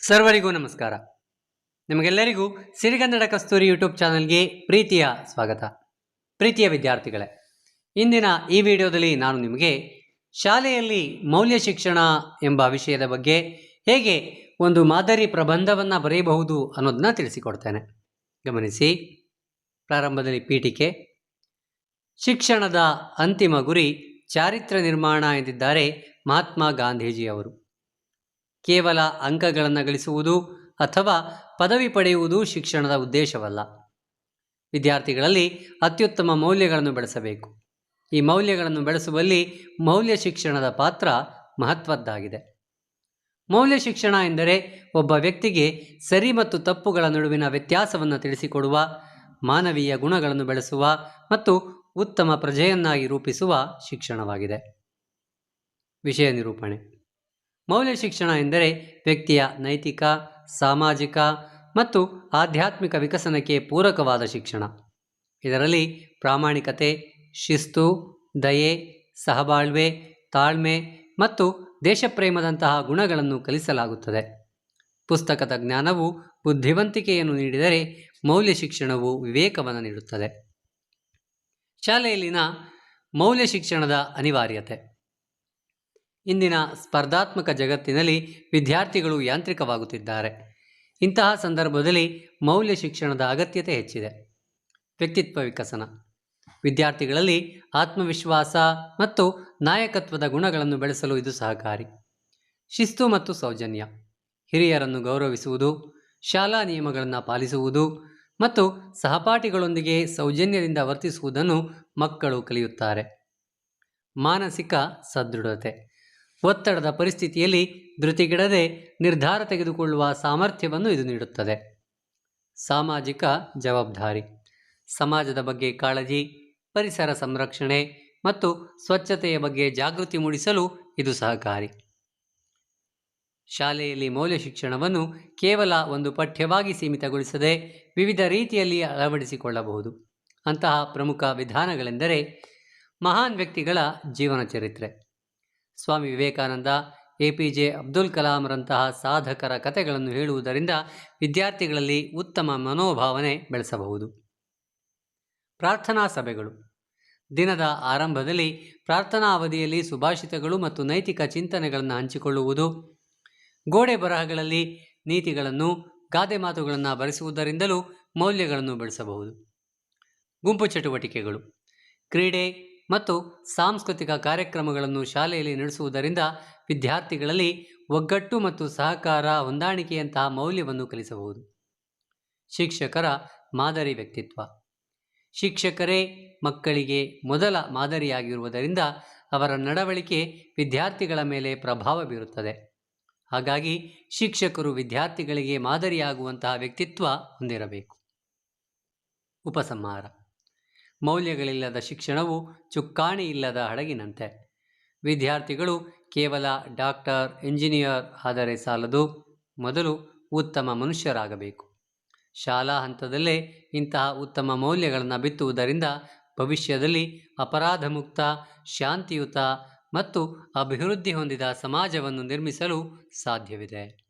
ಸರ್ವರಿಗೂ ನಮಸ್ಕಾರ. ನಿಮಗೆಲ್ಲರಿಗೂ ಸಿರಿಗನ್ನಡ ಕಸ್ತೂರಿ ಯೂಟ್ಯೂಬ್ ಚಾನಲ್ಗೆ ಪ್ರೀತಿಯ ಸ್ವಾಗತ. ಪ್ರೀತಿಯ ವಿದ್ಯಾರ್ಥಿಗಳೇ, ಇಂದಿನ ಈ ವಿಡಿಯೋದಲ್ಲಿ ನಾನು ನಿಮಗೆ ಶಾಲೆಯಲ್ಲಿ ಮೌಲ್ಯ ಶಿಕ್ಷಣ ಎಂಬ ವಿಷಯದ ಬಗ್ಗೆ ಹೇಗೆ ಒಂದು ಮಾದರಿ ಪ್ರಬಂಧವನ್ನು ಬರೆಯಬಹುದು ಅನ್ನೋದನ್ನ ತಿಳಿಸಿಕೊಡ್ತೇನೆ. ಗಮನಿಸಿ. ಪ್ರಾರಂಭದಲ್ಲಿ ಪೀಠಿಕೆ. ಶಿಕ್ಷಣದ ಅಂತಿಮ ಗುರಿ ಚಾರಿತ್ರ್ಯ ನಿರ್ಮಾಣ ಎಂದಿದ್ದಾರೆ ಮಹಾತ್ಮ ಗಾಂಧೀಜಿಯವರು. ಕೇವಲ ಅಂಕಗಳನ್ನು ಗಳಿಸುವುದು ಅಥವಾ ಪದವಿ ಪಡೆಯುವುದು ಶಿಕ್ಷಣದ ಉದ್ದೇಶವಲ್ಲ. ವಿದ್ಯಾರ್ಥಿಗಳಲ್ಲಿ ಅತ್ಯುತ್ತಮ ಮೌಲ್ಯಗಳನ್ನು ಬೆಳೆಸಬೇಕು. ಈ ಮೌಲ್ಯಗಳನ್ನು ಬೆಳೆಸುವಲ್ಲಿ ಮೌಲ್ಯ ಶಿಕ್ಷಣದ ಪಾತ್ರ ಮಹತ್ವದ್ದಾಗಿದೆ. ಮೌಲ್ಯ ಶಿಕ್ಷಣ ಎಂದರೆ ಒಬ್ಬ ವ್ಯಕ್ತಿಗೆ ಸರಿ ಮತ್ತು ತಪ್ಪುಗಳ ನಡುವಿನ ವ್ಯತ್ಯಾಸವನ್ನು ತಿಳಿಸಿಕೊಡುವ, ಮಾನವೀಯ ಗುಣಗಳನ್ನು ಬೆಳೆಸುವ ಮತ್ತು ಉತ್ತಮ ಪ್ರಜೆಯನ್ನಾಗಿ ರೂಪಿಸುವ ಶಿಕ್ಷಣವಾಗಿದೆ. ವಿಷಯ ನಿರೂಪಣೆ. ಮೌಲ್ಯ ಶಿಕ್ಷಣ ಎಂದರೆ ವ್ಯಕ್ತಿಯ ನೈತಿಕ, ಸಾಮಾಜಿಕ ಮತ್ತು ಆಧ್ಯಾತ್ಮಿಕ ವಿಕಸನಕ್ಕೆ ಪೂರಕವಾದ ಶಿಕ್ಷಣ. ಇದರಲ್ಲಿ ಪ್ರಾಮಾಣಿಕತೆ, ಶಿಸ್ತು, ದಯೆ, ಸಹಬಾಳ್ವೆ, ತಾಳ್ಮೆ ಮತ್ತು ದೇಶಪ್ರೇಮದಂತಹ ಗುಣಗಳನ್ನು ಕಲಿಸಲಾಗುತ್ತದೆ. ಪುಸ್ತಕದ ಜ್ಞಾನವು ಬುದ್ಧಿವಂತಿಕೆಯನ್ನು ನೀಡಿದರೆ ಮೌಲ್ಯ ಶಿಕ್ಷಣವು ವಿವೇಕವನ್ನು ನೀಡುತ್ತದೆ. ಶಾಲೆಯಲ್ಲಿನ ಮೌಲ್ಯ ಶಿಕ್ಷಣದ ಅನಿವಾರ್ಯತೆ. ಇಂದಿನ ಸ್ಪರ್ಧಾತ್ಮಕ ಜಗತ್ತಿನಲ್ಲಿ ವಿದ್ಯಾರ್ಥಿಗಳು ಯಾಂತ್ರಿಕವಾಗುತ್ತಿದ್ದಾರೆ. ಇಂತಹ ಸಂದರ್ಭದಲ್ಲಿ ಮೌಲ್ಯ ಶಿಕ್ಷಣದ ಅಗತ್ಯತೆ ಹೆಚ್ಚಿದೆ. ವ್ಯಕ್ತಿತ್ವ ವಿಕಸನ. ವಿದ್ಯಾರ್ಥಿಗಳಲ್ಲಿ ಆತ್ಮವಿಶ್ವಾಸ ಮತ್ತು ನಾಯಕತ್ವದ ಗುಣಗಳನ್ನು ಬೆಳೆಸಲು ಇದು ಸಹಕಾರಿ. ಶಿಸ್ತು ಮತ್ತು ಸೌಜನ್ಯ. ಹಿರಿಯರನ್ನು ಗೌರವಿಸುವುದು, ಶಾಲಾ ನಿಯಮಗಳನ್ನು ಪಾಲಿಸುವುದು ಮತ್ತು ಸಹಪಾಠಿಗಳೊಂದಿಗೆ ಸೌಜನ್ಯದಿಂದ ವರ್ತಿಸುವುದನ್ನು ಮಕ್ಕಳು ಕಲಿಯುತ್ತಾರೆ. ಮಾನಸಿಕ ಸದೃಢತೆ. ಒತ್ತಡದ ಪರಿಸ್ಥಿತಿಯಲ್ಲಿ ಧೃತಿಗೆಡದೆ ನಿರ್ಧಾರ ತೆಗೆದುಕೊಳ್ಳುವ ಸಾಮರ್ಥ್ಯವನ್ನು ಇದು ನೀಡುತ್ತದೆ. ಸಾಮಾಜಿಕ ಜವಾಬ್ದಾರಿ. ಸಮಾಜದ ಬಗ್ಗೆ ಕಾಳಜಿ, ಪರಿಸರ ಸಂರಕ್ಷಣೆ ಮತ್ತು ಸ್ವಚ್ಛತೆಯ ಬಗ್ಗೆ ಜಾಗೃತಿ ಮೂಡಿಸಲು ಇದು ಸಹಕಾರಿ. ಶಾಲೆಯಲ್ಲಿ ಮೌಲ್ಯ ಶಿಕ್ಷಣವನ್ನು ಕೇವಲ ಒಂದು ಪಠ್ಯವಾಗಿ ಸೀಮಿತಗೊಳಿಸದೆ ವಿವಿಧ ರೀತಿಯಲ್ಲಿ ಅಳವಡಿಸಿಕೊಳ್ಳಬಹುದು. ಅಂತಹ ಪ್ರಮುಖ ವಿಧಾನಗಳೆಂದರೆ ಮಹಾನ್ ವ್ಯಕ್ತಿಗಳ ಜೀವನ ಚರಿತ್ರೆ. ಸ್ವಾಮಿ ವಿವೇಕಾನಂದ, APJ ಅಬ್ದುಲ್ ಕಲಾಂರಂತಹ ಸಾಧಕರ ಕಥೆಗಳನ್ನು ಹೇಳುವುದರಿಂದ ವಿದ್ಯಾರ್ಥಿಗಳಲ್ಲಿ ಉತ್ತಮ ಮನೋಭಾವನೆ ಬೆಳೆಸಬಹುದು. ಪ್ರಾರ್ಥನಾ ಸಭೆಗಳು. ದಿನದ ಆರಂಭದಲ್ಲಿ ಪ್ರಾರ್ಥನಾ ಅವಧಿಯಲ್ಲಿ ಸುಭಾಷಿತಗಳು ಮತ್ತು ನೈತಿಕ ಚಿಂತನೆಗಳನ್ನು ಹಂಚಿಕೊಳ್ಳುವುದು. ಗೋಡೆ ಬರಹಗಳಲ್ಲಿ ನೀತಿಗಳನ್ನು, ಗಾದೆ ಮಾತುಗಳನ್ನು ಬರೆಸುವುದರಿಂದಲೂ ಮೌಲ್ಯಗಳನ್ನು ಬೆಳೆಸಬಹುದು. ಗುಂಪು ಚಟುವಟಿಕೆಗಳು. ಕ್ರೀಡೆ ಮತ್ತು ಸಾಂಸ್ಕೃತಿಕ ಕಾರ್ಯಕ್ರಮಗಳನ್ನು ಶಾಲೆಯಲ್ಲಿ ನಡೆಸುವುದರಿಂದ ವಿದ್ಯಾರ್ಥಿಗಳಲ್ಲಿ ಒಗ್ಗಟ್ಟು ಮತ್ತು ಸಹಕಾರ, ಹೊಂದಾಣಿಕೆಯಂತಹ ಮೌಲ್ಯವನ್ನು ಕಲಿಸಬಹುದು. ಶಿಕ್ಷಕರ ಮಾದರಿ ವ್ಯಕ್ತಿತ್ವ. ಶಿಕ್ಷಕರೇ ಮಕ್ಕಳಿಗೆ ಮೊದಲ ಮಾದರಿಯಾಗಿರುವುದರಿಂದ ಅವರ ನಡವಳಿಕೆ ವಿದ್ಯಾರ್ಥಿಗಳ ಮೇಲೆ ಪ್ರಭಾವ ಬೀರುತ್ತದೆ. ಹಾಗಾಗಿ ಶಿಕ್ಷಕರು ವಿದ್ಯಾರ್ಥಿಗಳಿಗೆ ಮಾದರಿಯಾಗುವಂತಹ ವ್ಯಕ್ತಿತ್ವ ಹೊಂದಿರಬೇಕು. ಉಪಸಂಹಾರ. ಮೌಲ್ಯಗಳಿಲ್ಲದ ಶಿಕ್ಷಣವು ಚುಕ್ಕಾಣಿ ಇಲ್ಲದ ಹಡಗಿನಂತೆ. ವಿದ್ಯಾರ್ಥಿಗಳು ಕೇವಲ ಡಾಕ್ಟರ್, ಇಂಜಿನಿಯರ್ ಆದರೆ ಸಾಲದು. ಮೊದಲು ಉತ್ತಮ ಮನುಷ್ಯರಾಗಬೇಕು. ಶಾಲಾ ಹಂತದಲ್ಲೇ ಇಂತಹ ಉತ್ತಮ ಮೌಲ್ಯಗಳನ್ನು ಬಿತ್ತುವುದರಿಂದ ಭವಿಷ್ಯದಲ್ಲಿ ಅಪರಾಧ ಮುಕ್ತ, ಶಾಂತಿಯುತ ಮತ್ತು ಅಭಿವೃದ್ಧಿ ಹೊಂದಿದ ಸಮಾಜವನ್ನು ನಿರ್ಮಿಸಲು ಸಾಧ್ಯವಿದೆ.